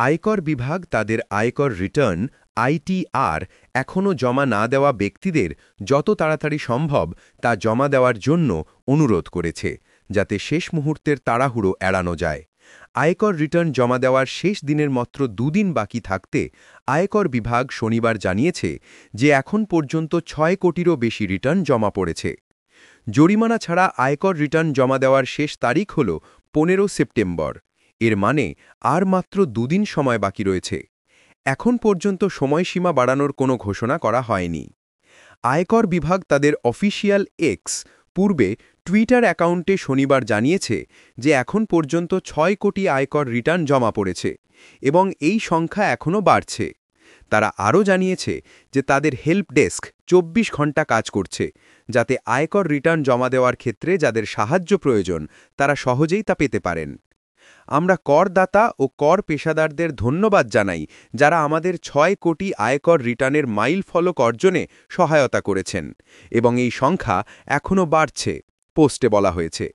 আয়কর বিভাগ তাদের আয়কর রিটার্ন আইটিআর এখনও জমা না দেওয়া ব্যক্তিদের যত তাড়াতাড়ি সম্ভব তা জমা দেওয়ার জন্য অনুরোধ করেছে, যাতে শেষ মুহূর্তের তাড়াহুড়ো এড়ানো যায়। আয়কর রিটার্ন জমা দেওয়ার শেষ দিনের মাত্র দুদিন বাকি থাকতে আয়কর বিভাগ শনিবার জানিয়েছে যে এখন পর্যন্ত ৬ কোটিরও বেশি রিটার্ন জমা পড়েছে। জরিমানা ছাড়া আয়কর রিটার্ন জমা দেওয়ার শেষ তারিখ হল ১৫ সেপ্টেম্বর। এর মানে আর মাত্র দুদিন সময় বাকি রয়েছে। এখন পর্যন্ত সময়সীমা বাড়ানোর কোনো ঘোষণা করা হয়নি। আয়কর বিভাগ তাদের অফিসিয়াল এক্স পূর্বে টুইটার অ্যাকাউন্টে শনিবার জানিয়েছে যে এখন পর্যন্ত ৬ কোটি আয়কর রিটার্ন জমা পড়েছে এবং এই সংখ্যা এখনও বাড়ছে। তারা আরও জানিয়েছে যে তাদের হেল্প ডেস্ক ২৪ ঘন্টা কাজ করছে, যাতে আয়কর রিটার্ন জমা দেওয়ার ক্ষেত্রে যাদের সাহায্য প্রয়োজন তারা সহজেই তা পেতে পারেন। আমরা করদাতা ও কর পেশাদারদের ধন্যবাদ জানাই যারা আমাদের ৬ কোটি আয়কর রিটার্নের মাইল ফলক অর্জনে সহায়তা করেছেন এবং এই সংখ্যা এখনও বাড়ছে, পোস্টে বলা হয়েছে।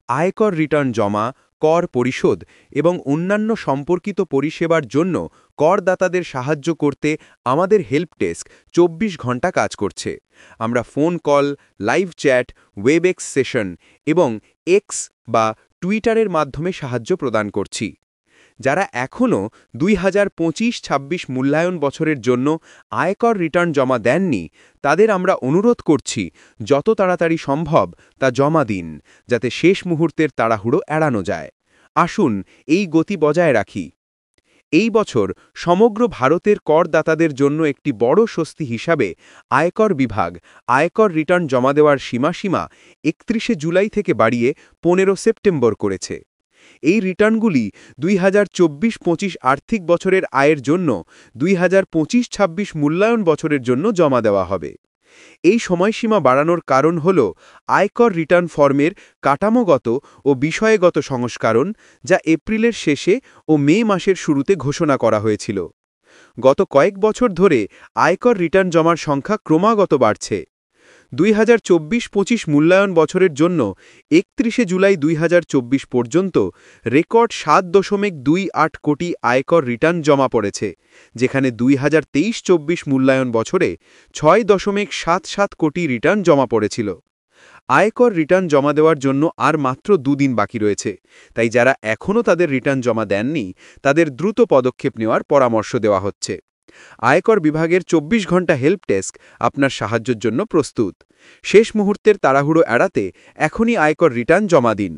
আয়কর রিটার্ন জমা, কর পরিশোধ এবং অন্যান্য সম্পর্কিত পরিষেবার জন্য করদাতাদের সাহায্য করতে আমাদের হেল্প ডেস্ক ২৪ ঘন্টা কাজ করছে। আমরা phone call, live chat, Webex session এবং এক্স বা টুইটারের মাধ্যমে সাহায্য প্রদান করছি। যারা এখনও ২০২৫-২৬ মূল্যায়ন বছরের জন্য আয়কর রিটার্ন জমা দেননি তাদের আমরা অনুরোধ করছি যত তাড়াতাড়ি সম্ভব তা জমা দিন, যাতে শেষ মুহূর্তের তাড়াহুড়ো এড়ানো যায়। আসুন এই গতি বজায় রাখি। এই বছর সমগ্র ভারতের করদাতাদের জন্য একটি বড় স্বস্তি হিসাবে আয়কর বিভাগ আয়কর রিটার্ন জমা দেওয়ার সীমা ৩১ জুলাই থেকে বাড়িয়ে ১৫ সেপ্টেম্বর করেছে। এই রিটার্নগুলি ২০২৪-২৫ আর্থিক বছরের আয়ের জন্য ২০২৫-২৬ মূল্যায়ন বছরের জন্য জমা দেওয়া হবে। এই সময়সীমা বাড়ানোর কারণ হল আয়কর রিটার্ন ফর্মের কাঠামোগত ও বিষয়গত সংস্করণ, যা এপ্রিলের শেষে ও মে মাসের শুরুতে ঘোষণা করা হয়েছিল। গত কয়েক বছর ধরে আয়কর রিটার্ন জমার সংখ্যা ক্রমাগত বাড়ছে। ২০২৪-২৫ মূল্যায়ন বছরের জন্য ৩১ জুলাই ২০২৪ পর্যন্ত রেকর্ড ৭.28 কোটি আয়কর রিটার্ন জমা পড়েছে, যেখানে ২০২৩-২৪ মূল্যায়ন বছরে ৬.77 কোটি রিটার্ন জমা পড়েছিল। আয়কর রিটার্ন জমা দেওয়ার জন্য আর মাত্র দুদিন বাকি রয়েছে, তাই যারা এখনও তাদের রিটার্ন জমা দেননি তাদের দ্রুত পদক্ষেপ নেওয়ার পরামর্শ দেওয়া হচ্ছে। আয়কর বিভাগের ২৪ ঘন্টা হেল্প ডেস্ক আপনার সাহায্যের জন্য প্রস্তুত। শেষ মুহূর্তের তাড়াহুড়ো এড়াতে এখনই আয়কর রিটার্ন জমা দিন।